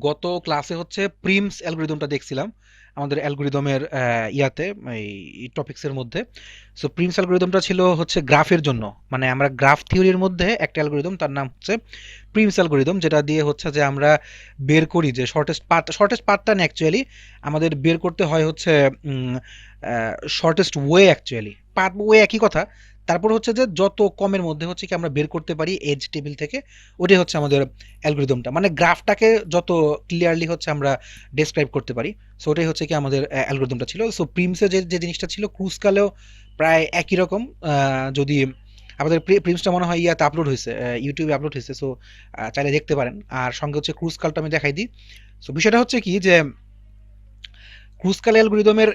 গত ক্লাসে হচ্ছে প্রিমস অ্যালগরিদমটা দেখছিলাম আমাদের অ্যালগরিদমের ইয়াতে এই টপিক্সের মধ্যে। সো প্রিমস অ্যালগরিদমটা ছিল হচ্ছে গ্রাফের জন্য, মানে আমরা গ্রাফ থিওরির মধ্যে একটা অ্যালগরিদম, তার নাম হচ্ছে প্রিমস অ্যালগরিদম, যেটা দিয়ে হচ্ছে যে আমরা বের করি যে শর্টেস্ট পাথটা না অ্যাকচুয়ালি আমাদের বের করতে হয় হচ্ছে shortest way, actually path way একই কথা। তারপর হচ্ছে যে যত কমের মধ্যে হচ্ছে কি আমরা বের করতে পারি এজ টেবিল থেকে, ওটাই হচ্ছে আমাদের অ্যালগরিদমটা, মানে গ্রাফটাকে যত ক্লিয়ারলি হচ্ছে আমরা ডেসক্রাইব করতে পারি। সো ওটাই হচ্ছে কি আমাদের অ্যালগরিদমটা ছিল। সো প্রিমসে যে যে জিনিসটা ছিল ক্রুসকালেও প্রায় একই রকম। যদি আমাদের প্রিমসটা মনে হয় ইয়াতে আপলোড হয়েছে, ইউটিউবে আপলোড হয়েছে, সো চাইলে দেখতে পারেন। আর সঙ্গে হচ্ছে ক্রুসকালটা আমি দেখাই দিই। সো বিষয়টা হচ্ছে কি যে ক্রুসকাল অ্যালগরিদমের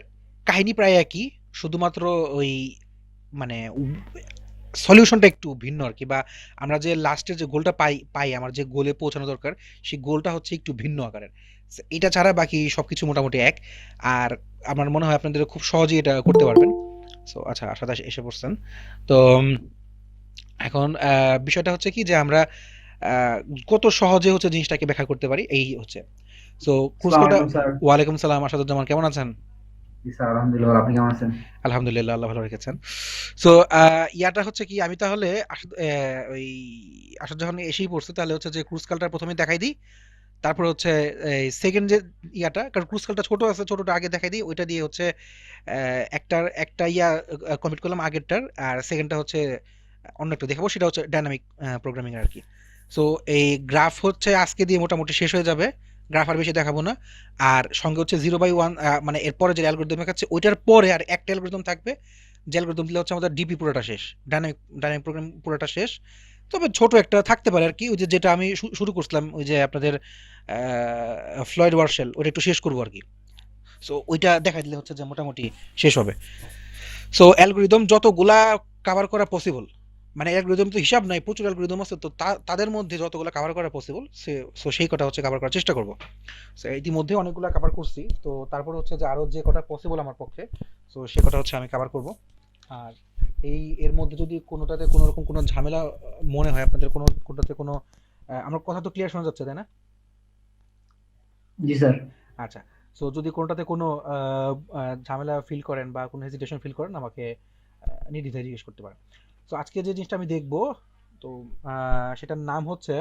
কাহিনী প্রায় একই, শুধুমাত্র ওই মানে সলিউশনটা একটু ভিন্ন আর কি, বা আমরা যে লাস্টের যে গোলটা পাই পাই আমার যে গোলে পৌঁছানো দরকার সেই গোলটা হচ্ছে একটু ভিন্ন আকারের। এটা ছাড়া বাকি সবকিছু মোটামুটি এক। আর আমার মনে হয় আপনাদের খুব সহজেই এটা করতে পারবেন। সো আচ্ছা, আশা এসে পড়ছেন। তো এখন বিষয়টা হচ্ছে কি যে আমরা আহ, কত সহজে হচ্ছে জিনিসটাকে ব্যাখ্যা করতে পারি এই হচ্ছে। সো আসসালামু ক্রুসকোটা। আলাইকুম স্যার। ওয়ালাইকুম সালাম, আসাদুজ্জামান, কেমন আছেন? জি স্যার, আলহামদুলিল্লাহ ভালো। আপনি কেমন আছেন? আলহামদুলিল্লাহ, আল্লাহ ভালো রেখেছেন। সো ইয়াটা হচ্ছে কি আমি তাহলে ওই আসাদ যখন এসেই পড়ছে তাহলে হচ্ছে যে ক্রুসকালটা প্রথমে দেখাই দিই। তারপর হচ্ছে সেকেন্ড যে ইয়াটা, কারণ ক্রুসকালটা ছোট আছে, ছোটটা আগে দেখাই দিই, ওইটা দিয়ে হচ্ছে একটার একটা ইয়া কমিট করলাম আগেরটার, আর সেকেন্ডটা হচ্ছে অন্য একটা দেখাবো, সেটা হচ্ছে ডাইনামিক প্রোগ্রামিং আর কি। সো এই গ্রাফ হচ্ছে আজকে দিয়ে মোটামুটি শেষ হয়ে যাবে, গ্রাফ আর বেশি দেখাবো না। আর সঙ্গে হচ্ছে 0/1, মানে এরপরে যে অ্যালগোরিদম দেখাচ্ছে ওইটার পরে আর একটা অ্যালগোরিদম থাকবে, যে অ্যালগোরিদম দিলে হচ্ছে আমাদের ডিপি পুরোটা শেষ, ডাইনামিক ডাইনামিক প্রোগ্রাম পুরোটা শেষ। তবে ছোট একটা থাকতে পারে আর কি, ওই যে যেটা আমি শুরু করছিলাম ওই যে আপনাদের ফ্লয়েড ওয়ারশেল, ওটা একটু শেষ করবো আর কি। সো ওইটা দেখা দিলে হচ্ছে যে মোটামুটি শেষ হবে। সো অ্যালগোরিদম যতগুলা কভার করা পসিবল, মানে অ্যালগোরিদম তো হিসাব নাই, প্রচুর অ্যালগোরিদম আছে, তো তাদের মধ্যে যতগুলো কভার করা পসিবল সো সেই কটা হচ্ছে কভার করার চেষ্টা করব। সো ইতিমধ্যে অনেকগুলো কভার করছি, তো তারপর হচ্ছে যে আরো যে কটা পসিবল আমার পক্ষে, সো সে কটা হচ্ছে আমি কভার করব। আর এই এর মধ্যে যদি কোনোটাতে কোনো রকম কোনো ঝামেলা মনে হয় আপনাদের, কোনোটাতে কোনো আমার কথা তো ক্লিয়ার শোনা যাচ্ছে, তাই না? জি স্যার। আচ্ছা। সো যদি কোনোটাতে কোনো ঝামেলা ফিল করেন বা কোনো হেজিটেশন ফিল করেন, আমাকে নির্দ্বিধায় জিজ্ঞেস করতে পারেন। সো আজকে যে জিনিসটা আমি দেখব, তো সেটার নাম হচ্ছে,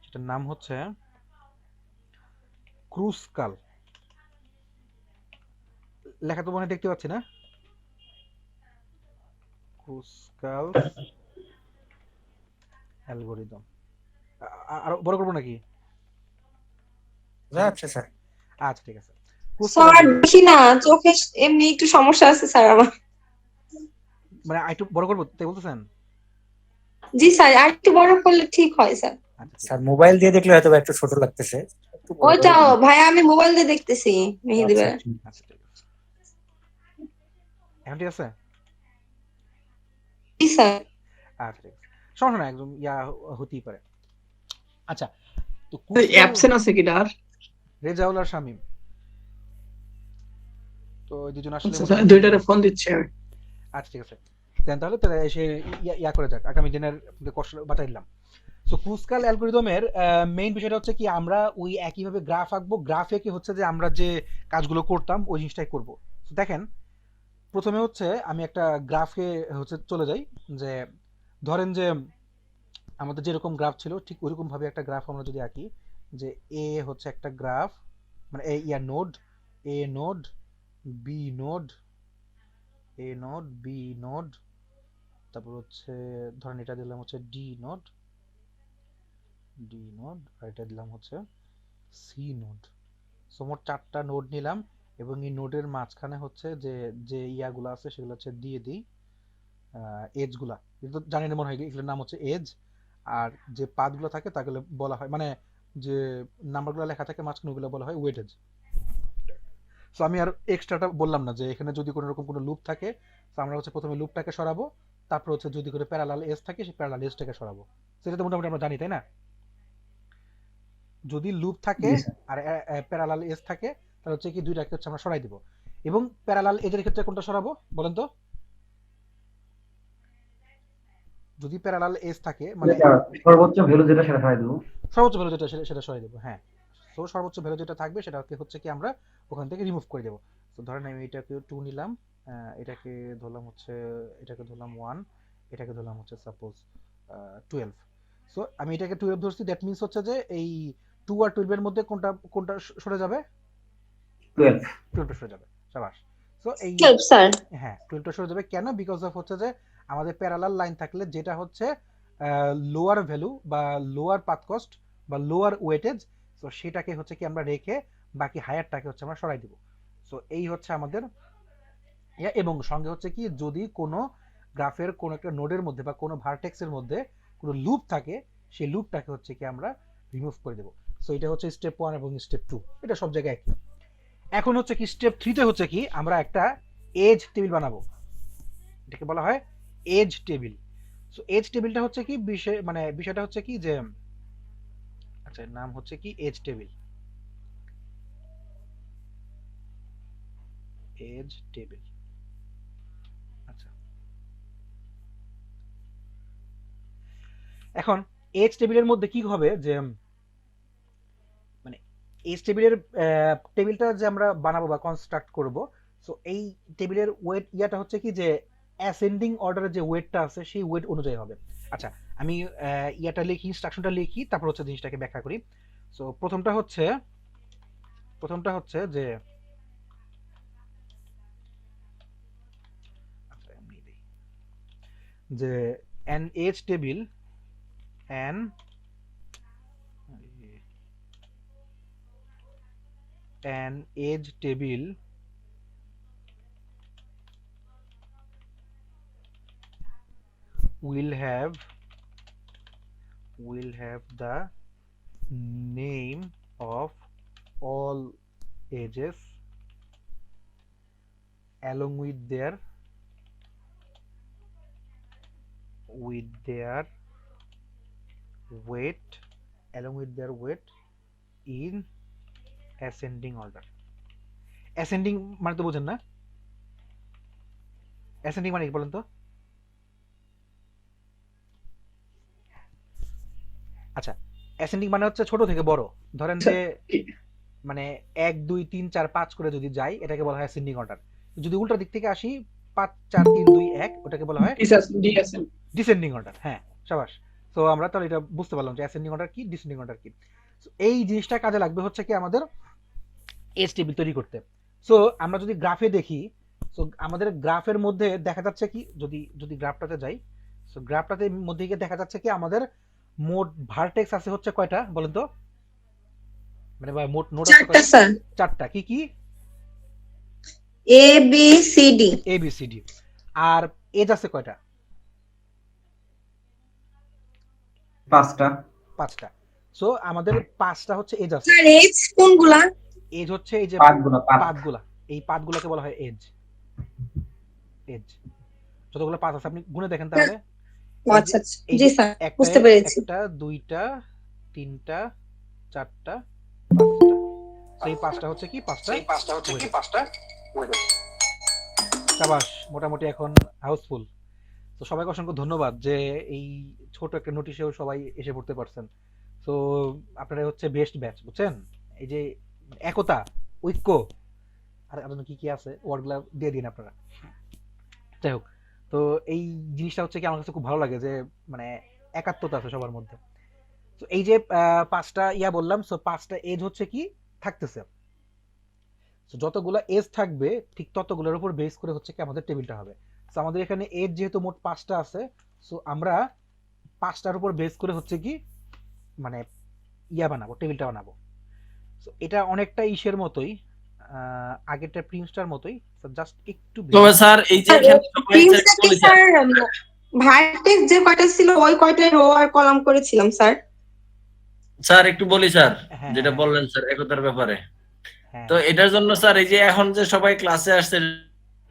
সেটার নাম হচ্ছে ক্রুসকাল। লেখা তো মনে হয় দেখতে পাচ্ছি না? ক্রুসকাল অ্যালগোরিদম। আরো বড় করবো নাকি? আচ্ছা স্যার। আচ্ছা, ঠিক আছে। ক্রুসকাল স্যার অ্যালগোরিদম। দেখি না, চোখে এমনি একটু সমস্যা আছে স্যার আমার। মানে একটু বড় করবো তাই বলতেছেন? জি স্যার, আর একটু বড় করলে ঠিক হয় স্যার। আচ্ছা, ঠিক স্যার আছে। মোবাইল দিয়ে দেখলে হয়তো বা একটু ছোট লাগতেছে, একটু বড় করে ওইটাও দিন। ভাইয়া আমি মোবাইল দিয়ে দেখতেছি মেহেদি আচ্ছা ভাই। ঠিক। আচ্ছা, ঠিক আছে। এখন ঠিক আছে? জি স্যার। আচ্ছা, ঠিক আছে। সমস্যা না, একদম ইয়া হতেই পারে। আচ্ছা। তো ক্রুসকাল। অ্যাবসেন্ট আছে কি ডার? রেজাউল আর শামীম, তো ওই দুজন আসলে আচ্ছা স্যার, মোটামুটি। দুইটারে ফোন দিচ্ছি আমি। আচ্ছা, ঠিক আছে। দেন তাহলে তাহলে এসে ইয়া করে যাক, আগামী দিনের আপনাদের কষ্ট বাঁচাই দিলাম। সো ক্রুসকাল অ্যালগোরিদমের মেইন বিষয়টা হচ্ছে কি আমরা ওই একইভাবে গ্রাফ আঁকবো, গ্রাফে কি হচ্ছে যে আমরা যে কাজগুলো করতাম ওই জিনিসটাই করবো। তো দেখেন, প্রথমে হচ্ছে আমি একটা গ্রাফে হচ্ছে চলে যাই, যে ধরেন যে আমাদের যেরকম গ্রাফ ছিল ঠিক ওইরকম ভাবে একটা গ্রাফ আমরা যদি আঁকি, যে এ হচ্ছে একটা গ্রাফ, মানে এ ইয়া নোড, এ নোড, বি নোড, এ নোড, বি নোড, তারপর হচ্ছে ধরেন এটা দিলাম হচ্ছে ডি নোড, ডি নোড, আর এটা দিলাম হচ্ছে সি নোড। সো মোট 4টা নোড নিলাম, এবং এই নোডের মাঝখানে হচ্ছে যে যে ইয়াগুলো আছে সেগুলো হচ্ছে দিয়ে দিই এজ গুলা। এটা তো জানেন মনে হয়, এগুলোর নাম হচ্ছে এজ। আর যে পাথগুলো থাকে তাগুলো বলা হয়, মানে যে নাম্বারগুলো লেখা থাকে মাঝখানে ওগুলো বলা হয় ওয়েটেজ। সো আমি আর এক্সট্রাটা বললাম না, যে এখানে যদি কোনো রকম কোনো লুপ থাকে, তো আমরা হচ্ছে প্রথমে লুপটাকে সরাবো, তারপর হচ্ছে যদি কোনো প্যারালাল এজ থাকে সেই প্যারালাল এজটাকে সরাবো। সেটা তো মোটামুটি আমরা জানি, তাই না? যদি লুপ থাকে জি স্যার। আর প্যারালাল এজ থাকে, তাহলে হচ্ছে কি দুইটাকে হচ্ছে আমরা সরাই দিব। এবং প্যারালাল এজের ক্ষেত্রে কোনটা সরাবো বলেন তো? যদি প্যারালাল এজ থাকে মানে সর্বোচ্চ ভ্যালু যেটা সেটা সরাই দেবো। সর্বোচ্চ ভ্যালু যেটা সেটা সরিয়ে দেবো, হ্যাঁ। তো সর্বোচ্চ ভ্যালু যেটা থাকবে সেটাকে হচ্ছে কি আমরা ওখান থেকে রিমুভ করে দেবো। তো ধরেন আমি এটাকে 2 নিলাম, এটাকে ধরলাম হচ্ছে, এটাকে ধরলাম 1, এটাকে ধরলাম হচ্ছে সাপোজ 12। সো আমি এটাকে 12 ধরছি, দ্যাট মিন্স হচ্ছে যে এই 2 আর 12 এর মধ্যে কোনটা কোনটা সরে যাবে? 12। 12টা সরে যাবে, শাবাশ। সো এই 12 স্যার। হ্যাঁ 12টা সরে যাবে কেন? বিকজ অফ হচ্ছে যে আমাদের প্যারালাল লাইন থাকলে যেটা হচ্ছে লোয়ার ভ্যালু বা লোয়ার পাথ কস্ট বা লোয়ার ওয়েটেজ, তো সেটাকে হচ্ছে কি আমরা রেখে বাকি হায়ারটাকে হচ্ছে আমরা সরাই দিব। সো এই হচ্ছে আমাদের এবং সঙ্গে হচ্ছে কি যদি কোনো গ্রাফের কোনো একটা নোডের মধ্যে বা কোনো ভার্টেক্সের মধ্যে কোনো লুপ থাকে, সেই লুপটাকে হচ্ছে কি আমরা রিমুভ করে দেবো। সো এটা হচ্ছে স্টেপ 1 এবং স্টেপ 2, এটা সব জায়গায় একই। এখন হচ্ছে কি স্টেপ 3তে হচ্ছে কি আমরা একটা এজ টেবিল বানাবো, এটাকে বলা হয় এজ টেবিল। সো এজ টেবিলটা হচ্ছে কি বিষয় মানে বিষয়টা হচ্ছে কি যে আচ্ছা নাম হচ্ছে কি এজ টেবিল, এজ টেবিল। আচ্ছা এখন এজ টেবিলের মধ্যে কি হবে যে মানে এজ টেবিলের টেবিলটা যে আমরা বানাবো বা কনস্ট্রাক্ট করব, সো এই টেবিলের ওয়েট ইয়াটা হচ্ছে কি যে অ্যাসেন্ডিং অর্ডারের যে ওয়েটটা আছে সেই ওয়েট অনুযায়ী হবে। আচ্ছা আমি ইয়াটা লিখি, ইনস্ট্রাকশনটা লিখি, তারপর হচ্ছে জিনিসটাকে ব্যাখ্যা করি। সো প্রথমটা হচ্ছে যে আচ্ছা এমনি দেই যে an age table an an age table will have the name of all ages along with their weight in ascending order। ascending মানে তো বোঝেন না? ascending মানে কি বলেন তো? আচ্ছা ascending মানে হচ্ছে ছোট থেকে বড়। ধরেন যে মানে 1 2 3 4 5 করে যদি যাই এটাকে বলা হয় ascending order। যদি উল্টা দিক থেকে আসি 5 4 3 2 1 ওটাকে বলা হয় ডিসেন্ডিং অর্ডার। হ্যাঁ শাবাশ। তো আমরা তাহলে এটা বুঝতে পারলাম যে অ্যাসেন্ডিং অর্ডার কি, ডিসেন্ডিং অর্ডার কি। এই জিনিসটা কাজে লাগবে হচ্ছে কি আমাদের এজ টেবিল তৈরি করতে। সো আমরা যদি গ্রাফে দেখি, সো আমাদের গ্রাফের মধ্যে দেখা যাচ্ছে কি যদি গ্রাফটাতে যাই, সো গ্রাফটাতে মধ্যে গিয়ে দেখা যাচ্ছে কি আমাদের মোট ভার্টেক্স আছে হচ্ছে কয়টা বলেন তো? মানে মোট নোড আছে কয়টা? 4টা স্যার। 4টা। কি কি? এ বি সি ডি। এ বি সি ডি। আর এজ আছে কয়টা? 5টা। 5টা। সো আমাদের 5টা হচ্ছে এজ আছে। স্যার এজ কোনগুলা? এজ হচ্ছে এই যে পাথগুলা, এই পাথগুলাকে বলা হয় এজ। যতগুলো পাথ আছে আপনি গুনে দেখেন তাহলে। আচ্ছা আচ্ছা জি স্যার বুঝতে পেরেছি। একটা, দুইটা, তিনটা, চারটা, পাঁচটা। সেই পাঁচটা হচ্ছে কি পাঁচটা শাবাশ, মোটামুটি এখন হাউসফুল। তো সবাইকে অসংখ্য ধন্যবাদ যে এই ছোট একটা নোটিশেও সবাই এসে পড়তে পারছেন। তো আপনারা হচ্ছে বেস্ট ব্যাচ, বুঝছেন? এই যে একতা, ঐক্য, আর কি কি আছে ওয়ার্ডগুলা দিয়ে দিন আপনারা। যাই হোক, তো এই জিনিসটা হচ্ছে কি আমার কাছে খুব ভালো লাগে যে মানে একাত্মতা আছে সবার মধ্যে। তো এই যে 5টা ইয়া বললাম, সো 5টা এজ হচ্ছে কি থাকতেছে। সো যতগুলো এজ থাকবে ঠিক ততগুলোর উপর বেস করে হচ্ছে কি আমাদের টেবিলটা হবে। সো আমাদের এখানে এজ যেহেতু মোট 5টা আছে, সো আমরা 5টার উপর বেস করে হচ্ছে কি মানে ইয়া বানাবো, টেবিলটা বানাবো। সো এটা অনেকটা ইসের মতোই, আগেরটা প্রিন্সটার মতোই, জাস্ট একটু তবে স্যার এই যে এখানে সবাই প্রিন্সটাকে স্যার ভার্টেক্স যে কয়টা ছিল ওই কয়টাই রো আর কলাম করেছিলাম স্যার। স্যার একটু বলি স্যার, হ্যাঁ, যেটা হ্যাঁ, বললেন স্যার একতার ব্যাপারে। হ্যাঁ। তো এটার জন্য স্যার এই যে এখন যে সবাই ক্লাসে আসছে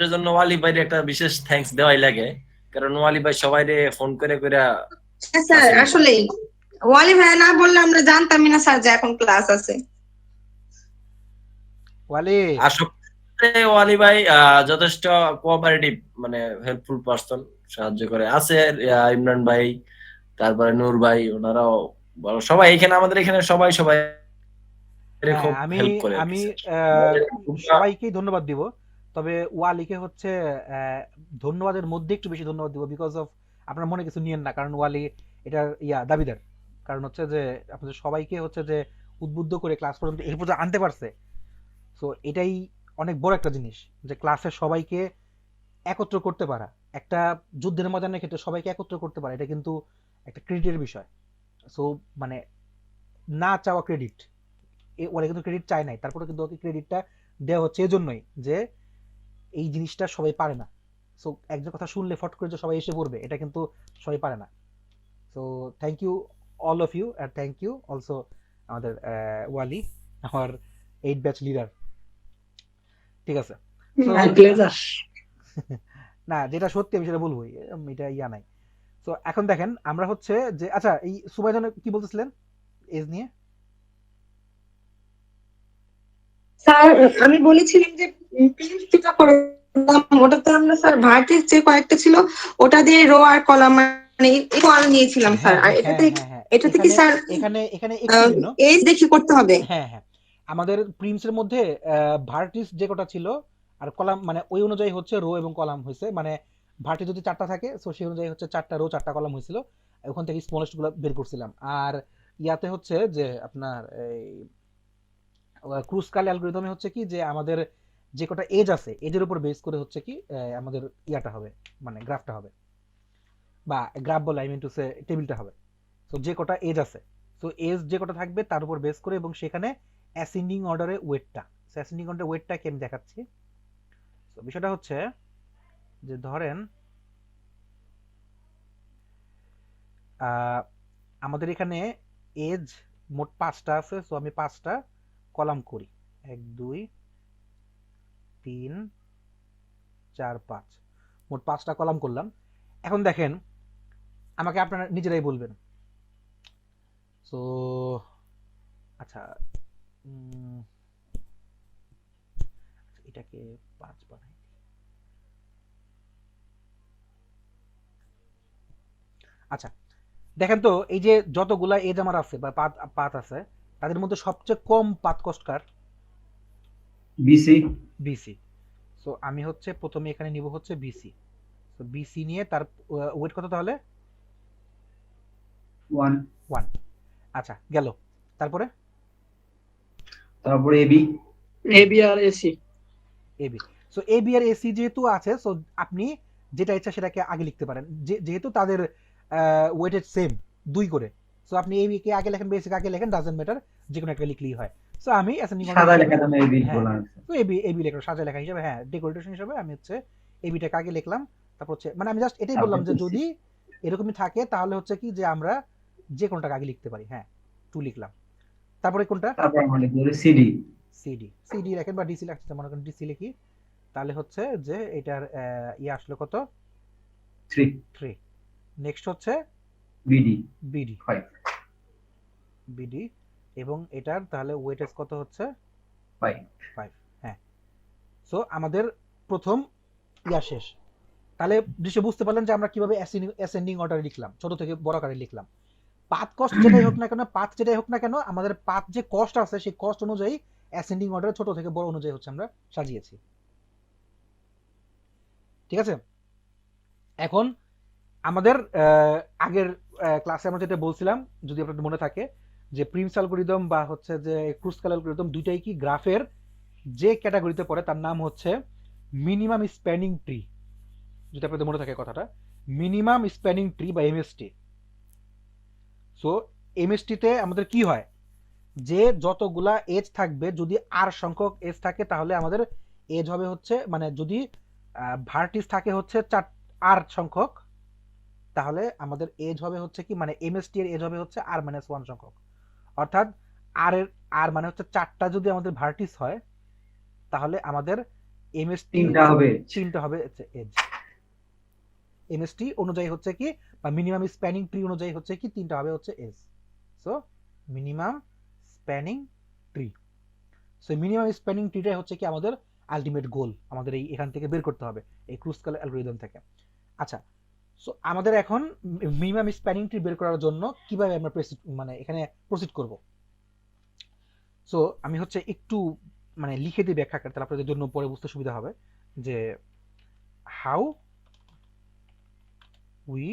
এর জন্য ওয়ালি ভাইয়ের একটা বিশেষ থ্যাঙ্কস দেওয়াই লাগে, কারণ ওয়ালি ভাই সবাইরে ফোন করে করে স্যার আসলেই ওয়ালি ভাই না বললে আমরা জানতামই না স্যার যে এখন ক্লাস আছে। ওয়ালি আর সবচেয়ে ওয়ালি ভাই যথেষ্ট কোঅপারেটিভ মানে হেল্পফুল পারসন। সাহায্য করে। আছে ইমরান ভাই, তারপরে নূর ভাই, ওনারাও সবাই এখানে, আমাদের এখানে সবাই হ্যাঁ, খুব আমি হেল্প করে আর আমি কি স্যার। আহ, সবাইকেই ধন্যবাদ দিব, তবে ওয়ালিকে হচ্ছে ধন্যবাদের মধ্যে একটু বেশি ধন্যবাদ দিব, বিকজ অফ আপনার মনে কিছু নিয়েন না, কারণ ওয়ালি এটার দাবিদার। কারণ হচ্ছে যে আপনাদের সবাইকে হচ্ছে যে উদ্বুদ্ধ করে ক্লাস পর্যন্ত এই পর্যন্ত আনতে পারছে। সো এটাই অনেক বড় একটা জিনিস, যে ক্লাসের সবাইকে একত্র করতে পারা, একটা যুদ্ধের ময়দানের ক্ষেত্রে সবাইকে একত্র করতে পারা, এটা কিন্তু একটা ক্রেডিটের বিষয়। সো মানে না চাওয়া ক্রেডিট, ওরা কিন্তু ক্রেডিট চায় নাই, তারপরে কিন্তু ওকে ক্রেডিটটা দেওয়া হচ্ছে এজন্যই যে এই জিনিসটা সবাই পারে না। সো একজন কথা শুনলে ফট করে যে সবাই এসে পড়বে, এটা কিন্তু সবাই পারে না। So thank you all of you, আর থ্যাংক ইউ অলসো আমাদের ওয়ালি, আমার 8 ব্যাচ লিডার। ঠিক আছে, সো মাই প্লেজার। না, যেটা সত্যি আমি সেটা বলবোই, এটা নাই। তো এখন দেখেন আমরা হচ্ছে যে, আচ্ছা এই সুবাইজন কি বলতেছিলেন এজ নিয়ে? স্যার আমি বলেছিলাম যে পিএইচডিটা করলাম, ওটাতে আমরা স্যার ভার্টিস যে কয়েকটা ছিল ওটা দিয়ে রো আর কলাম মানে ইকুয়াল নিয়েছিলাম স্যার। হ্যাঁ আর হ্যাঁ হ্যাঁ হ্যাঁ হ্যাঁ, এটাতে কি এখানে স্যার এখানে এখানে একটু ভিন্ন। এজ দেখি করতে হবে? হ্যাঁ হ্যাঁ, আমাদের প্রিমসের মধ্যে ভার্টিস যে কটা ছিল আর কলাম, মানে ওই অনুযায়ী হচ্ছে রো এবং কলাম হয়েছে, মানে ভার্টিস যদি 4টা থাকে তো সেই অনুযায়ী হচ্ছে 4টা রো 4টা কলাম হয়েছিল, ওখান থেকে স্মলেস্ট গুলো বের করছিলাম। আর ইয়াতে হচ্ছে যে আপনার এই ক্রুসকাল অ্যালগরিদমে হচ্ছে কি যে আমাদের যে কটা এজ আছে এজের উপর বেস করে হচ্ছে কি আমাদের ইয়াটা হবে, মানে গ্রাফটা হবে, বা গ্রাফ বলে আই মিন টু সে টেবিলটা হবে। তো যে কটা এজ আছে, তো এজ যে কটা থাকবে তার উপর বেস করে, এবং সেখানে অ্যাসেন্ডিং অর্ডারে ওয়েটটা, অ্যাসেন্ডিং অর্ডারে ওয়েটটাকে আমি দেখাচ্ছি। তো বিষয়টা হচ্ছে যে ধরেন আমাদের এখানে এজ মোট 5টা আছে, সো আমি 5টা কলাম করি, 1 2 3 4 5, মোট 5টা কলাম করলাম। এখন দেখেন, আমাকে আপনারা নিজেরাই বলবেন। সো আচ্ছা, এটাকে 5 বানাই। আচ্ছা দেখেন তো, এই যে যতগুলা এজ আমার আছে বা পাত আছে, তাদের মধ্যে সবচেয়ে কম পাত কস্ট কার? BC BC. সো আমি হচ্ছে প্রথমে এখানে নিব হচ্ছে বিসি। তো বিসি নিয়ে তার ওয়েট কত তাহলে? 1, 1। আচ্ছা গেল, তারপরে তারপরে এবি এবি আর এসি। এবি। সো এবি আর এসি যেহেতু আছে, সো আপনি যেটা ইচ্ছা সেটাকে আগে লিখতে পারেন, যেহেতু তাদের ওয়েটেড সেম 2 করে। সো আপনি এবি কে আগে লেখেন, বেসিক আগে লেখেন, ডাজন্ট ম্যাটার, যে কোনো একটা লিখলেই হয়। সো আমি অ্যাসেন্ডিং অর্ডার সাদা হিসেবে, লেখা জন্য এবি হ্যাঁ, বলা হয়েছে। তো এবি এবি লেখা সাজা লেখা হিসেবে, হ্যাঁ, ডেকোরেশন হিসেবে আমি হচ্ছে এবিটাকে আগে লিখলাম। তারপর হচ্ছে মানে আমি জাস্ট এটাই বললাম যে যদি এরকমই থাকে তাহলে হচ্ছে কি যে আমরা যে কোনটাকে আগে লিখতে পারি। হ্যাঁ, 2 লিখলাম। তারপরে কোনটা? তারপর আমরা লিখবো সিডি সিডি। সিডি লেখেন বা ডিসি লেখতে মনে করেন ডিসি লিখি, তাহলে হচ্ছে যে এটার আসলো কত? 3 3। নেক্সট হচ্ছে বিডি বিডি। 5 বিডি, এবং এটার তাহলে ওয়েটেজ কত হচ্ছে? 5 5। হ্যাঁ, সো আমাদের প্রথম শেষ। তাহলে দৃশ্য বুঝতে পারলেন যে আমরা কিভাবে অ্যাসেন্ডিং অর্ডারে লিখলাম, ছোট থেকে বড় আকারে লিখলাম। পাথ কস্ট যেটাই হোক না কেন, আমাদের পাথ যে কস্ট আছে সেই কস্ট অনুযায়ী অ্যাসেন্ডিং অর্ডারে ছোট থেকে বড় অনুযায়ী হচ্ছে আমরা সাজিয়েছি। ঠিক আছে, এখন আমাদের আগের ক্লাসে আমরা যেটা বলছিলাম, যদি আপনাদের মনে থাকে, যে প্রিমস অ্যালগরিদম বা হচ্ছে যে ক্রুসকাল অ্যালগরিদম দুইটাই কি গ্রাফের যে ক্যাটাগরিতে পড়ে তার নাম হচ্ছে মিনিমাম স্প্যানিং ট্রি। যদি আপনাদের মনে থাকে কথাটা, মিনিমাম স্প্যানিং ট্রি বা এমএসটি। সো এমএসটিতে আমাদের কি হয়, যে যতগুলা এজ থাকবে, যদি আর সংখ্যক এজ থাকে তাহলে আমাদের এজ হবে হচ্ছে, মানে যদি ভার্টিস থাকে হচ্ছে 4 সংখ্যক, তাহলে আমাদের এজ হবে হচ্ছে কি, মানে এমএসটি এর এজ হবে হচ্ছে r-1 সংখ্যক। অর্থাৎ আর মানে হচ্ছে 4টা যদি আমাদের ভার্টিস হয়, তাহলে আমাদের এমএসটি 3টা হবে 3টা হবে এজ। এমএসটি অনুযায়ী হচ্ছে কি, বা মিনিমাম স্প্যানিং ট্রি অনুযায়ী হচ্ছে কি 3টা হবে হচ্ছে edge. So minimum spanning tree. So minimum spanning ট্রিটাই হচ্ছে কি আমাদের আলটিমেট গোল, আমাদের এই এখান থেকে বের করতে হবে এই ক্রুসকাল অ্যালগরিদম থেকে। আচ্ছা, সো আমাদের এখন মিনিমাম স্প্যানিং ট্রি বের করার জন্য কিভাবে আমরা এখানে প্রসিড করব। সো আমি হচ্ছে একটু লিখে দিই ব্যাখ্যা করে, তাহলে আপনাদের জন্য পরে বুঝতে সুবিধা হবে যে how we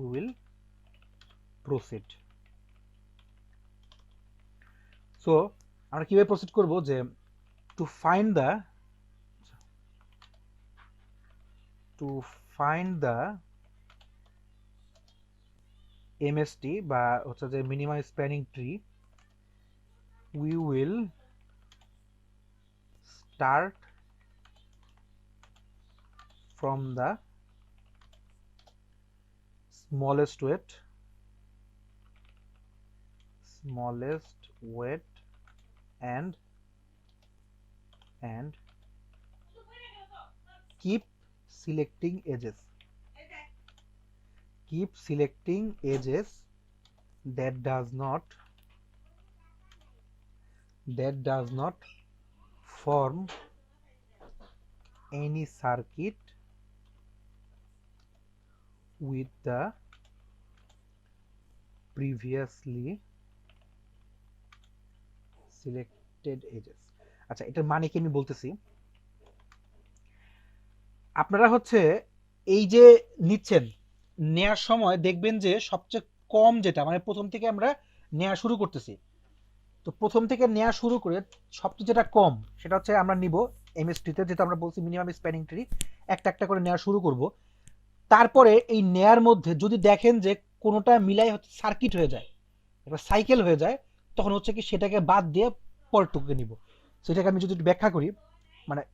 will proceed. So আমরা কিভাবে প্রসিড করব, যে টু ফাইন্ড দ্য এমএসটি বা হচ্ছে যে minimum spanning tree, we will start from the smallest weight and keep selecting edges that does not form any circuit with the previously selected edges। আচ্ছা, এটার মানে কি আমি বলতেছি। আপনারা হচ্ছে এই যে নিচ্ছেন, নেয়ার সময় দেখবেন যে সবচেয়ে কম যেটা প্রথম থেকে আমরা নেওয়া শুরু করতেছি, তো প্রথম থেকে নেওয়া শুরু করে সবচেয়ে যেটা কম সেটা হচ্ছে আমরা নিব এমএসটিতে, যেটা আমরা বলছি মিনিমাম স্প্যানিং ট্রি, একটা একটা করে নেওয়া শুরু করব। তারপরে এই নেয়ার মধ্যে যদি দেখেন যে কোনোটা মিলাই হচ্ছে সার্কিট হয়ে যায়, এবার সাইকেল হয়ে যায়, তখন হচ্ছে কি সেটাকে বাদ দিয়ে পরটুকুকে নিব। সেটাকে আমি যদি ব্যাখ্যা করি,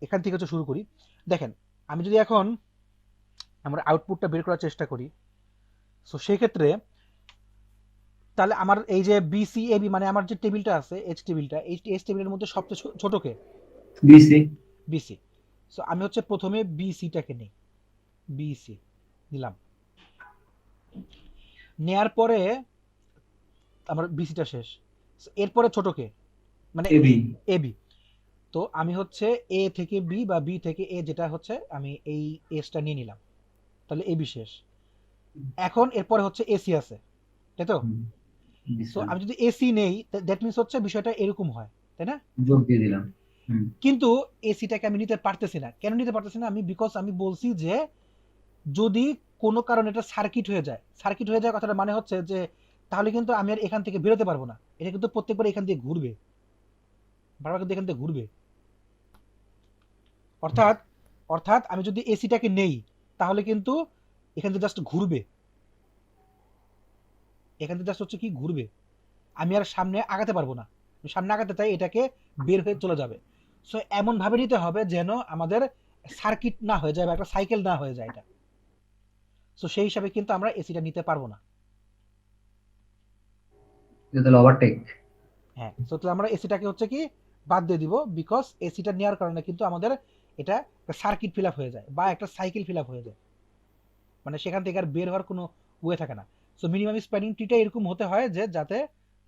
এখান থেকে হচ্ছে শুরু করি। দেখেন, আমি যদি এখন আমরা আউটপুটটা বের করার চেষ্টা করি, সো সেই ক্ষেত্রে তাহলে আমার এই যে বিসিএবি আমার যে টেবিলটা আছে, এইচ টেবিলটা, এই এইচ টেবিলের মধ্যে সবচেয়ে ছোট কে? বিসি। সো আমি হচ্ছে প্রথমে বিসিটাকে নেই, বিসি নিলাম। নেয়ার পরে আমার বিসিটা শেষ, এরপরে ছোট কে? এবি। তো আমি হচ্ছে এ থেকে বি বা বি থেকে এ, যেটা হচ্ছে আমি এই এসটা নিয়ে নিলাম, তাহলে এবি শেষ। এখন এরপরে হচ্ছে এসি আছে, তাই তো? সো আমি যদি এসি নেই, দ্যাট মিন্স হচ্ছে বিষয়টা এরকম হয়, তাই না? যোগ দিয়ে দিলাম। কিন্তু এসিটাকে আমি নিতে পারতেছি না। কেন নিতে পারতেছি না? বিকজ আমি বলছি যে যদি কোনো কারণে এটা সার্কিট হয়ে যায় কথাটা মানে হচ্ছে যে তাহলে কিন্তু আমি আর এখান থেকে বেরোতে পারবো না। এটা কিন্তু প্রত্যেকবার এখান দিয়ে ঘুরবে, বারবার কিন্তু এখান থেকে ঘুরবে। অর্থাৎ আমি যদি এসিটাকে নেই, তাহলে কিন্তু এখান থেকে জাস্ট ঘুরবে, এখান থেকে জাস্ট হচ্ছে কি ঘুরবে, আমি আর সামনে আগাতে পারবো না। সামনে আগাতে চাই, এটাকে বের হয়ে চলে যাবে। সো এমন ভাবে নিতে হবে যেন আমাদের সার্কিট না হয়ে যায় বা একটা সাইকেল না হয়ে যায় এটা। সো সেই হিসাবে কিন্তু আমরা এসিটা নিতে পারবো না। হ্যাঁ, সো তো আমরা এসিটাকে হচ্ছে কি বাদ দিয়ে দিব, বিকজ এসিটা নেওয়ার কারণে কিন্তু আমাদের এটা একটা সার্কিট ফিল আপ হয়ে যায় বা একটা সাইকেল ফিল আপ হয়ে যায়, সেখান থেকে আর বের হওয়ার কোনো ওয়ে থাকে না। সো মিনিমাম স্প্যানিং ট্রিটা এরকম হতে হয় যে যাতে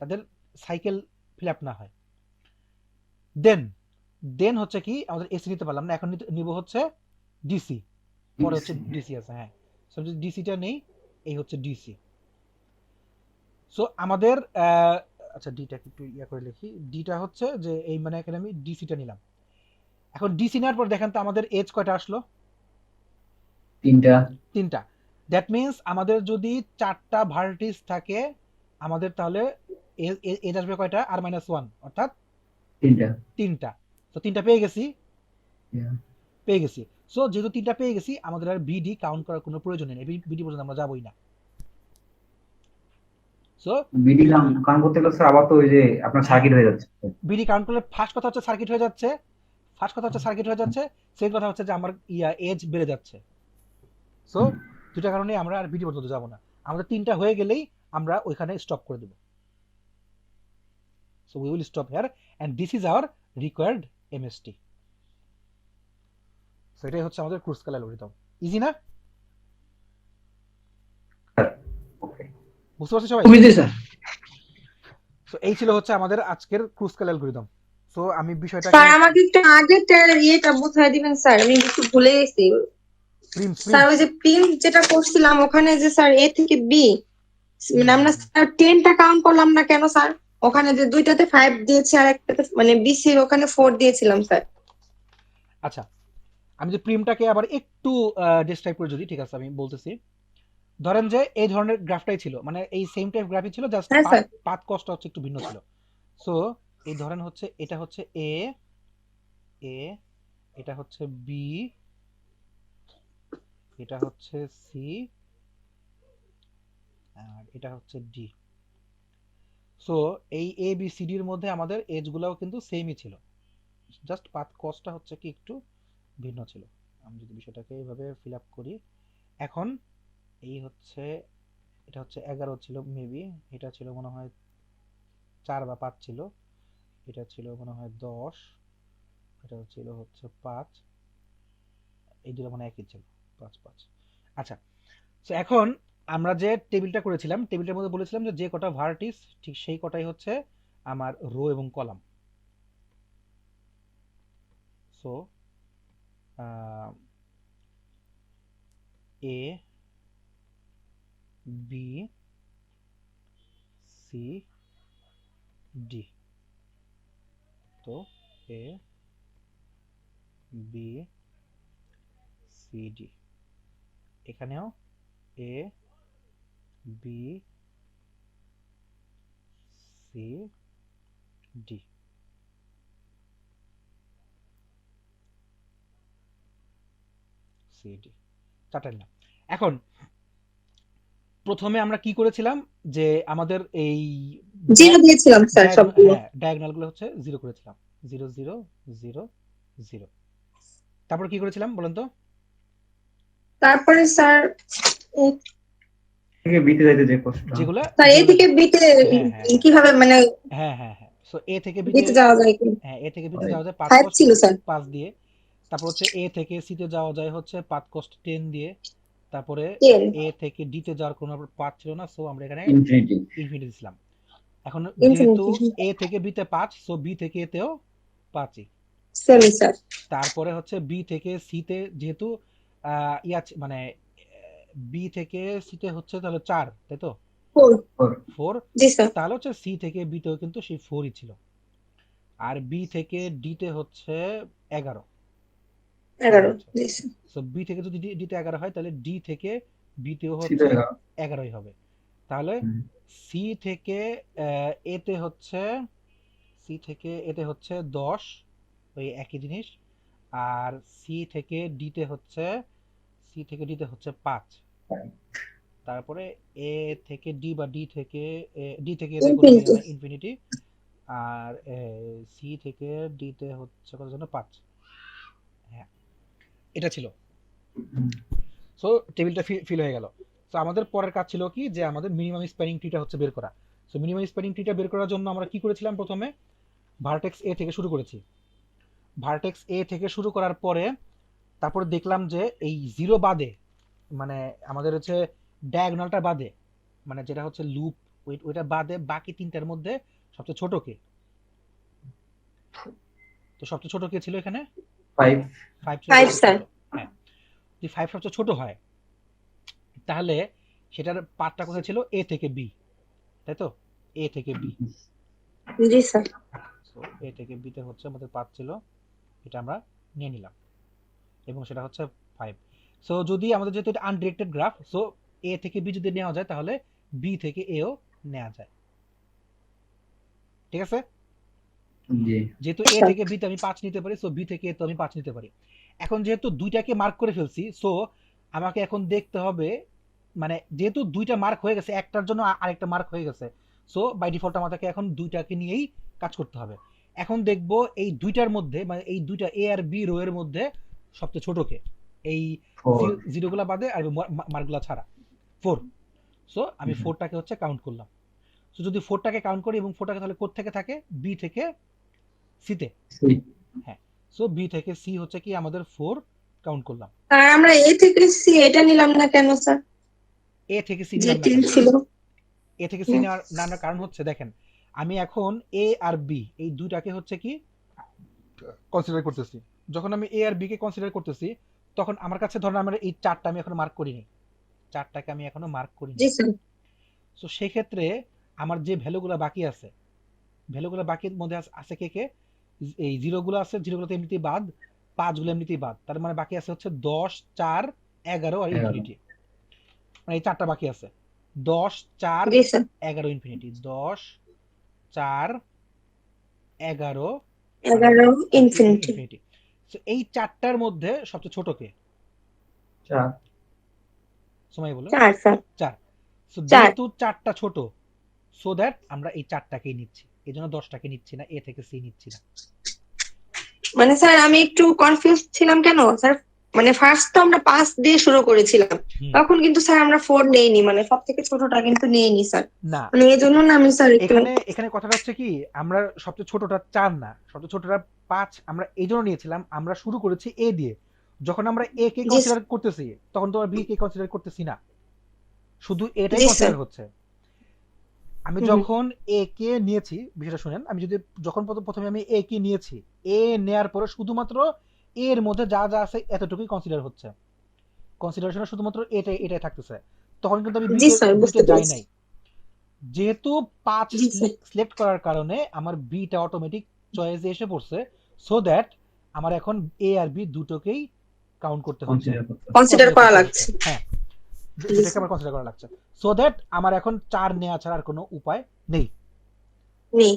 তাদের সাইকেল ফিল আপ না হয়। দেন হচ্ছে কি আমাদের এসি নিতে পারলাম না, এখন নিব হচ্ছে ডিসি, পরে হচ্ছে ডিসি আছে। হ্যাঁ, সো যদি ডিসিটা নেই, এই হচ্ছে ডিসি। সো আমাদের আচ্ছা ডিটা একটু করে লিখি। ডিটা হচ্ছে যে এই এখানে আমি ডিসিটা নিলাম। এখন ডিসি নেওয়ার পর দেখেন তো আমাদের এজ কয়টা আসলো? তিনটা। দ্যাট মিন্স আমাদের যদি 4টা ভার্টিস থাকে, আমাদের তাহলে এজ আসবে কয়টা? আর মাইনাস 1, অর্থাৎ 3টা। তো 3টা পেয়ে গেছি। সো যেহেতু 3টা পেয়ে গেছি, আমাদের আর বিডি কাউন্ট করার কোনো প্রয়োজন নেই, বিডি পর্যন্ত আমরা যাবই না। সো বিডি কাউন্ট করতে গেলে স্যার আবার তো ওই যে আপনার সার্কিট হয়ে যাচ্ছে। বিডি কাউন্ট করলে ফার্স্ট কথা হচ্ছে সার্কিট হয়ে যাচ্ছে, সেকেন্ড কথা হচ্ছে যে আমার এজ বেড়ে যাচ্ছে। সো দুটা কারণে আমরা আর বিডি পর্যন্ত যাব না। আমাদের 3টা হয়ে গেলেই আমরা ওইখানে স্টপ করে দেব। So we will stop here and this is our required MST. So এটাই হচ্ছে আমাদের ক্রুসকাল অ্যালগরিদম। ইজি না? বুঝতে পারছি সবাই? সো এই ছিল হচ্ছে আমাদের আজকের ক্রুসকাল অ্যালগরিদম। সো আমি বিষয়টা স্যার আমাকে একটু আগে ইয়েটা বুঝাই দিবেন স্যার, আমি একটু ভুলে গেছি। প্রিমস স্যার প্রিমস ওই যে প্রিন্ট যেটা করছিলাম ওখানে যে স্যার এ থেকে বি, মানে আমরা স্যার 10টা কাউন্ট করলাম না কেন স্যার? ওখানে যে দুইটাতে 5 দিয়েছি আর একটাতে মানে বিসি ওখানে 4 দিয়েছিলাম স্যার। আচ্ছা, আমি যে প্রিমটাকে আবার একটু ডিসক্রাইব করে যদি, ঠিক আছে আমি বলতেছি। ধরেন যে এই ধরনের গ্রাফটাই ছিল, মানে এই সেম টাইপ গ্রাফই ছিল, জাস্ট হ্যাঁ পাথ স্যার। পাথ কস্টটা হচ্ছে একটু ভিন্ন ছিল। সো এই ধরেন হচ্ছে এটা হচ্ছে এ, এ এটা হচ্ছে বি, এটা হচ্ছে সি, আর এটা হচ্ছে ডি। সো এই এ বি সি ডির মধ্যে আমাদের এজ গুলাও কিন্তু সেমই ছিল, জাস্ট পাথ কস্টটা হচ্ছে কি একটু ভিন্ন ছিল। আমি যদি বিষয়টাকে এইভাবে ফিল আপ করি, এখন এই হচ্ছে, এটা হচ্ছে 11 ছিল মেবি, এটা ছিল মনে হয় 4 বা 5 ছিল, এটা ছিল মনে হয় 10, এটা ছিল হচ্ছে 5, এই দুটো মানে একই ছিল, 5 5। আচ্ছা, তো এখন আমরা যে টেবিলটা করেছিলাম, টেবিলটার মধ্যে বলেছিলাম যে যে কটা ভার্টিস ঠিক সেই কটাই হচ্ছে আমার রো এবং column. So A B C D, তো এ বি সি ডি, এখানেও A B C D, C D, চারটা নিলাম। এখন প্রথমে আমরা কি করেছিলাম, যে আমাদের এই জিরো দিয়েছিলাম স্যার সবগুলো। হ্যাঁ ডায়াগোনাল গুলো হচ্ছে জিরো করেছিলাম, 0 0 0 0। তারপর কি করেছিলাম বলেন তো? তারপরে স্যার থেকে বিতে যাইতে যে কষ্ট। যেগুলা স্যার এ যেগুলা থেকে বিতে হ্যাঁ হ্যাঁ হ্যাঁ কিভাবে মানে হ্যাঁ হ্যাঁ হ্যাঁ, সো এ থেকে বিতে, বিতে যাওয়া যায় কি? হ্যাঁ এ থেকে বিতে যাওয়া যায় 5 5 কস্ট ছিল স্যার। 5 দিয়ে। তারপর হচ্ছে এ থেকে সি তে যাওয়া যায় হচ্ছে 5 কস্ট 10 দিয়ে। তারপরে 10 এ থেকে ডি তে যাওয়ার কোনো পাথ ছিল না, সো আমরা এখানে ইনফিনিটি। ইনফিনিটি দিছিলাম। এখন যেহেতু ইনফিনিটি এ থেকে বি তে 5, সো বি থেকে এ তেও 5ই। Semi sir. তারপরে হচ্ছে বি থেকে সি তে, যেহেতু মানে বি থেকে সি তে হচ্ছে তাহলে 4, তাই তো? 4। 4, জি স্যার। তাহলে হচ্ছে সি থেকে বি তেও কিন্তু সেই 4ই ছিল। আর বি থেকে ডি তে হচ্ছে 11, 11 হচ্ছে। জি স্যার। সো বি থেকে যদি ডি তে 11 হয়, তাহলে ডি থেকে বি তেও সিধা হচ্ছে এগারো। 11ই হবে। তাহলে হুম। সি থেকে এতে হচ্ছে, সি থেকে এতে হচ্ছে 10, ওই একই জিনিস। আর সি থেকে ডিতে হচ্ছে, সি থেকে ডিতে হচ্ছে 5। তারপরে এ থেকে ডি বা ডি থেকে ডি থেকে এতে কোনো ইয়ে ইনফিনিটি। নাই, ইনফিনিটি। আর সি থেকে ডিতে হচ্ছে কত যেন 5। হ্যাঁ, এটা ছিল। হুম। সো টেবিলটা ফিল হয়ে গেল। সো আমাদের পরের কাজ ছিল কি, যে আমাদের মিনিমাম স্প্যানিং ট্রিটা হচ্ছে বের করা। সো মিনিমাম স্প্যানিং ট্রিটা বের করার জন্য আমরা কি করেছিলাম, প্রথমে ভার্টেক্স এ থেকে শুরু করেছি। ভার্টেক্স এ থেকে শুরু করার পরে তারপরে দেখলাম যে এই জিরো বাদে, মানে আমাদের হচ্ছে ডায়াগোনালটা বাদে, মানে যেটা হচ্ছে লুপ, ওইটা বাদে বাকি তিনটার মধ্যে সবচেয়ে ছোট কে? তো সবচেয়ে ছোট কে ছিল এখানে? 5। 5 ছিল 5 সবচেয়ে স্যার। ছোট। হ্যাঁ, যদি 5 সবচেয়ে ছোট হয়, তাহলে সেটার পার্টটা কোথায় ছিল? এ থেকে বি, তাই তো? এ থেকে বি। জি স্যার। সো এ থেকে বি তে হচ্ছে আমাদের পার্ট ছিল, এটা আমরা নিয়ে নিলাম, এবং সেটা হচ্ছে 5। সো যদি আমাদের, যেহেতু এটা আনডিরেক্টেড গ্রাফ, সো এ থেকে বি যদি নেওয়া যায়, তাহলে বি থেকে এও নেওয়া যায়, ঠিক আছে? জি। যেহেতু এ থেকে বিতে আমি 5 নিতে পারি, সো বি থেকে এ তো আমি 5 নিতে পারি। এখন যেহেতু দুইটাকে মার্ক করে ফেলছি, সো আমাকে এখন দেখতে হবে, মানে যেহেতু দুইটা মার্ক হয়ে গেছে, একটার জন্য আরেকটা মার্ক হয়ে গেছে, সো বাই ডিফল্ট আমাদেরকে এখন দুইটাকে নিয়েই কাজ করতে হবে। এখন দেখব এই দুইটার মধ্যে, মানে এই দুইটা এ আর বি রো এর মধ্যে সবচেয়ে ছোট কে, এই 4। জিরোগুলা বাদে আর মার্কগুলা ছাড়া। 4। সো আমি 4টাকে হচ্ছে কাউন্ট করলাম। সো যদি 4টাকে কাউন্ট করি, এবং 4টাকে তাহলে কোথা থেকে থাকে? বি থেকে সিতে। সি। হ্যাঁ, সো বি থেকে সি হচ্ছে কি আমাদের 4 কাউন্ট করলাম। আর আমরা এ থেকে সি এটা নিলাম না কেন স্যার? এ থেকে সি যে নিলাম না 10 কেন? ছিল। এ থেকে সি নেওয়ার নানার কারণ হচ্ছে, দেখেন আমি এখন এ আর বি এই দুইটাকে হচ্ছে কি কনসিডার করতেছি। যখন আমি এ আর বি কে কনসিডার করতেছি, তখন আমার কাছে ধরেন আমার এই 4টা আমি এখনো মার্ক করিনি। 4টাকে আমি এখনো মার্ক করিনি। জি স্যার। সো সেক্ষেত্রে আমার যে ভ্যালুগুলো বাকি আছে, ভ্যালুগুলো বাকির মধ্যে আছে কে কে? এই জিরোগুলো আছে, জিরোগুলো তো এমনিতেই বাদ, 5গুলো এমনিতেই বাদ। তার মানে বাকি আছে হচ্ছে 10, 4, 11 আর 11 ইনফিনিটি। মানে এই 4টা বাকি আছে। 10, 4, জি স্যার। 11 ইনফিনিটি। 10, 4, 11 আর 11 ইনফিনিটি। ইনফিনিটি। সো এই 4টার মধ্যে সবচেয়ে ছোট কে? 4 সময় বলো। 4 স্যার। 4। সো 4। যেহেতু 4টা ছোট, সো দ্যাট আমরা এই 4টাকেই নিচ্ছি। এজন্য 10টাকে নিচ্ছি না, এ থেকে সি নিচ্ছি না। মানে স্যার আমি একটু কনফিউজ ছিলাম কেন স্যার, মানে ফার্স্ট তো আমরা 5 দিয়ে শুরু করেছিলাম, হুম। তখন কিন্তু স্যার আমরা 4 নেইনি, মানে সব থেকে ছোটটা কিন্তু নেইনি স্যার। না, মানে এই জন্য না আমি স্যার একটু এখানে কথাটা হচ্ছে কি, আমরা সবচেয়ে ছোটটা 4 না, সবচেয়ে ছোটটা 5 আমরা এই জন্য নিয়েছিলাম, আমরা শুরু করেছি এ দিয়ে। যখন আমরা এ কে জি কনসিডার করতেছি, তখন তো আর বি কে কনসিডার করতেছি না, শুধু এটাই জি স্যার। কনসিডার হচ্ছে। আমি হুম, যখন এ কে নিয়েছি, বিষয়টা শুনেন, আমি যদি যখন প্রথমে আমি এ কে নিয়েছি, এ নেয়ার পরে শুধুমাত্র এর মধ্যে যা যা আছে এতটুকুই কনসিডার হচ্ছে, কনসিডারেশনে শুধুমাত্র এটাই থাকতেছে। তখন কিন্তু আমি জি স্যার, বুঝতে বিতে যাই পেরেছি। নাই। যেহেতু 5 জি স্যার। সিলেক্ট করার কারণে আমার বিটা অটোমেটিক চয়েসে এসে পড়ছে, সো দ্যাট আমার এখন এ আর বি দুটোকেই কাউন্ট করতে হচ্ছে, কনসিডার করতে হবে। কনসিডার করা করতে লাগছে। হচ্ছে। হ্যাঁ, জি দুটোকে স্যার। আমার কনসিডার করা লাগছে, সো দ্যাট আমার এখন 4 নেওয়া ছাড়া আর কোনো উপায় নেই। নেই।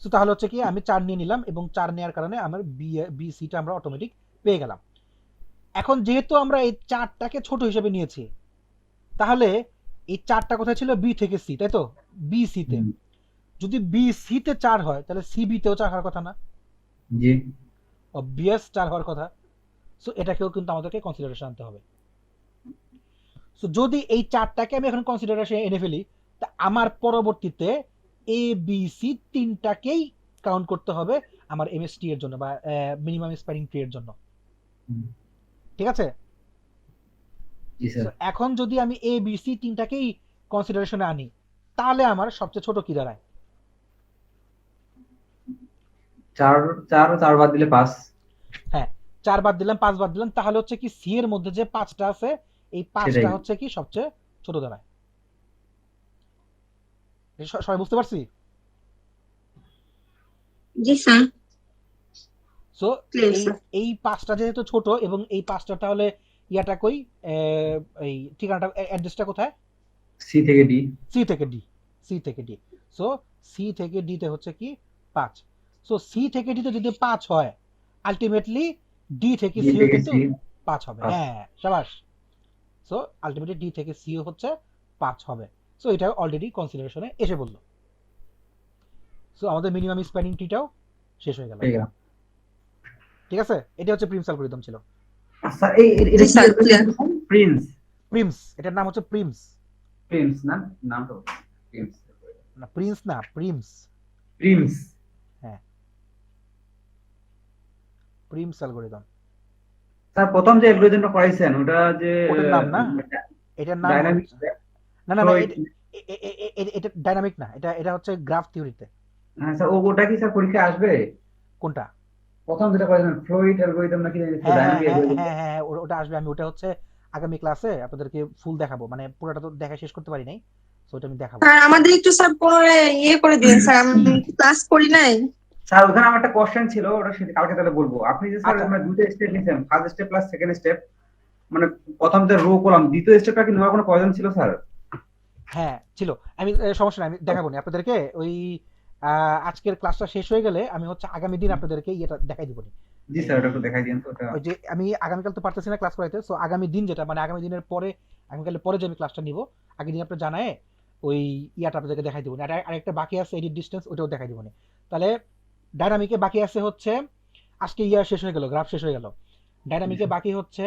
সো তাহলে হচ্ছে কি, আমি 4 নিয়ে নিলাম এবং 4 নেওয়ার কারণে আমার বি সিটা আমরা অটোমেটিক পেয়ে গেলাম। এখন যেহেতু আমরা এই 4টাকে ছোট হিসেবে নিয়েছি, তাহলে এই 4টা কোথায় ছিল? বি থেকে সি, তাই তো? বি সি তে। হুম, যদি বি সি তে 4 হয়, তাহলে সি বি তেও 4 হওয়ার কথা না? জি অবভিয়াস 4 হওয়ার কথা। সো এটাকেও কিন্তু আমাদেরকে কনসিডারেশন আনতে হবে। সো যদি এই 4টাকে আমি এখন কনসিডারেশন এনে ফেলি, তা আমার পরবর্তীতে এ বি সি 3টাকেই কাউন্ট করতে হবে আমার এমএসটি এর জন্য, বা মিনিমাম স্প্যানিং ট্রি এর জন্য। হুম, ঠিক আছে? জি সো স্যার। এখন যদি আমি এ বি সি 3টাকেই কনসিডারেশনে আনি, তাহলে আমার সবচেয়ে ছোট কি দাঁড়ায়? 4 4 বাদ দিলে 5। হ্যাঁ, 4 বাদ দিলাম, 5 বাদ দিলাম, তাহলে হচ্ছে কি সি এর মধ্যে যে 5টা আছে, এই 5টা সেটাই। হচ্ছে কি সবচেয়ে ছোট দাঁড়ায়। সবাই বুঝতে পারছি? জি স্যার। সো ক্লিয়ার এই স্যার। এই 5টা যেহেতু ছোট, এবং এই 5টা তাহলে ইয়াটা কই, এই ঠিকানাটা, অ্যাড্রেসটা কোথায়? সি থেকে ডি। সি থেকে ডি, সি থেকে ডি। সো সি থেকে ডি তে হচ্ছে কি 5। সো সি থেকে ডি তে যদি 5 হয়, আলটিমেটলি ডি থেকে ডি সিও থেকে কিন্তু সি 5 হবে। 5। হ্যাঁ, শাবাশ। সো আলটিমেটলি ডি থেকে সিও হচ্ছে 5 হবে। সো এটা অলরেডি কনসিডারেশনে এসে বললো। সো আমাদের মিনিমাম স্প্যানিং ট্রিটাও শেষ হয়ে গেল। পেয়ে গেলাম। ঠিক আছে? এটা হচ্ছে প্রিমস অ্যালগরিদম ছিল। আচ্ছা, এটা জি কি স্যার, ক্লিয়ার। প্রিন্স? প্রিমস, এটার নাম হচ্ছে প্রিমস। প্রিন্স না, নামটা প্রিন্স। না, প্রিন্স না, প্রিমস। প্রিন্স। হ্যাঁ, প্রিমস অ্যালগরিদম। স্যার প্রথম যে অ্যালগরিদমটা করাইছেন ওটা যে ওটার নাম না, এটার নাম ডাইনামিক হচ্ছে, না না না, এটা ডাইনামিক না, এটা হচ্ছে গ্রাফ থিওরিতে। হ্যাঁ স্যার, ওটা কি স্যার পরীক্ষায় আসবে? কোনটা? প্রথম যেটা করেছেন ফ্লুইড অ্যালগরিদম নাকি হ্যাঁ হ্যাঁ ডাইনামিক হ্যাঁ অ্যালগরিদম? হ্যাঁ হ্যাঁ, ওটা আসবে। আমি ওটা হচ্ছে আগামী ক্লাসে আপনাদেরকে ফুল দেখাবো, মানে পুরোটা তো দেখা শেষ করতে পারি নাই, সো ওটা আমি দেখাবো। স্যার আমাদের একটু স্যার পুনরায় ইয়ে করে দিন স্যার, আমি ক্লাস করি নাই। স্যার ওখানে আমার একটা কোশ্চেন ছিল, ওটা কালকে তাহলে বলবো। আপনি যে স্যার আচ্ছা, মানে দুটো স্টেপ নিয়েছেন, first step plus second step, মানে প্রথম যে রো কলাম, দ্বিতীয় স্টেপটা কি নেওয়ার কোনো প্রয়োজন ছিল স্যার? হ্যাঁ ছিল। আমি সমস্যা নাই, আমি দেখাবো না আপনাদেরকে। ওই আজকের ক্লাসটা শেষ হয়ে গেলে আমি হচ্ছে আগামী দিন আপনাদেরকে ইয়েটা দেখাই দিব। জি স্যার, ওটা একটু দেখাই দিন তো ওটা। ওই যে আমি আগামীকাল তো পারতেছি না ক্লাস করাইতে, সো আগামী দিন যেটা, মানে আগামী দিনের পরে, আগামীকালের পরে যে আমি ক্লাসটা নিব, আগের দিন আপনার জানায় ওই ইয়াটা আপনাদেরকে দেখাই দিব। আরেকটা বাকি আছে এডিট ডিস্টেন্স, ওটাও দেখাই দিব। তাহলে ডায়নামিকে বাকি আছে হচ্ছে, আজকে ইয়া শেষ হয়ে গেল, গ্রাফ শেষ হয়ে গেল। ডায়নামিকে বাকি হচ্ছে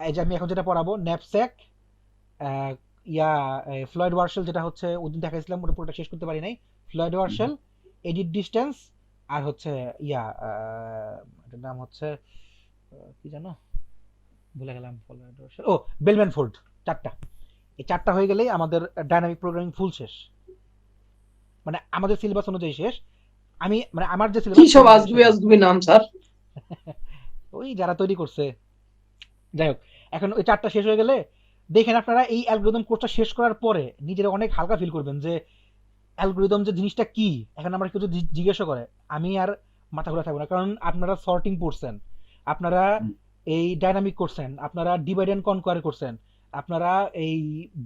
এই যে আমি এখন যেটা পড়াবো, ন্যাপস্যাক, ইয়া ফ্লয়েড ওয়ারশেল, যেটা হচ্ছে ওদিন দেখাইছিলাম, ওটা পুরোটা শেষ করতে পারি নাই। ফ্লয়েড ওয়ারশেল, এডিট ডিস্টেন্স, আর হচ্ছে ইয়া এটার নাম হচ্ছে কি জানো, ভুলে গেলাম। ও, বেলম্যান ফোল্ড। 4টা, এই 4টা হয়ে গেলেই আমাদের ডাইনামিক প্রোগ্রামিং ফুল শেষ, মানে আমাদের সিলেবাস অনুযায়ী শেষ। আমি মানে আমার যে কি সব সিলেবাস, আজগুবি আজগুবি নাম স্যার? ওই যারা তৈরি করছে যাই হোক, এখন ওই 4টা শেষ হয়ে গেলে দেখেন আপনারা এই অ্যালগরিদম কোর্সটা শেষ করার পরে নিজেরা অনেক হালকা ফিল করবেন যে অ্যালগরিদম যে জিনিসটা কি। এখন আমরা কিছু জিজ্ঞাসা করে আমি আর মাথা ঘোরা থাকবো না, কারণ আপনারা সর্টিং পড়ছেন, আপনারা এই ডাইনামিক করছেন, আপনারা ডিভাইড এন্ড কনকোয়ার করছেন, আপনারা এই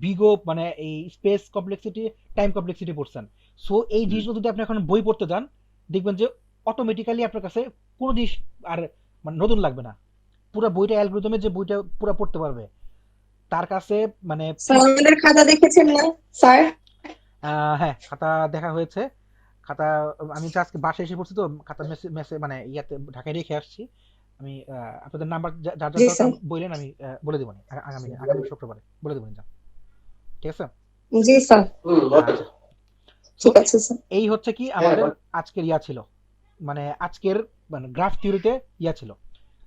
বিগো মানে এই স্পেস কমপ্লেক্সিটি টাইম কমপ্লেক্সিটি পড়ছেন। সো এই জিনিসগুলো যদি আপনি এখন বই পড়তে যান দেখবেন যে অটোমেটিক্যালি আপনার কাছে কোনো জিনিস আর মানে নতুন লাগবে না। পুরো বইটা অ্যালগরিদমে যে বইটা পুরো পড়তে পারবে তার কাছে মানে স্যার আমাদের খাতা দেখেছেন না স্যার? হ্যাঁ, খাতা দেখা হয়েছে। খাতা আমি তো আজকে বাসায় এসে পড়ছি, তো খাতা মেসে মানে ইয়াতে ঢাকায় রেখে আসছি। আমি আপনাদের নাম্বার যার যার জি দরকার স্যার। বললেন, আমি বলে দেবো আগামী শুক্রবারে বলে দেবো যা। ঠিক আছে? জি স্যার, আচ্ছা, ঠিক আছে স্যার। এই হচ্ছে কি আমাদের আজকের ইয়া ছিল, মানে আজকের মানে গ্রাফ থিওরিতে ইয়া ছিল,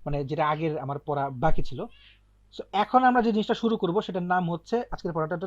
মানে যেটা আগের আমার পড়া বাকি ছিল। সো এখন আমরা যে জিনিসটা শুরু করব সেটার নাম হচ্ছে, আজকের পড়াটা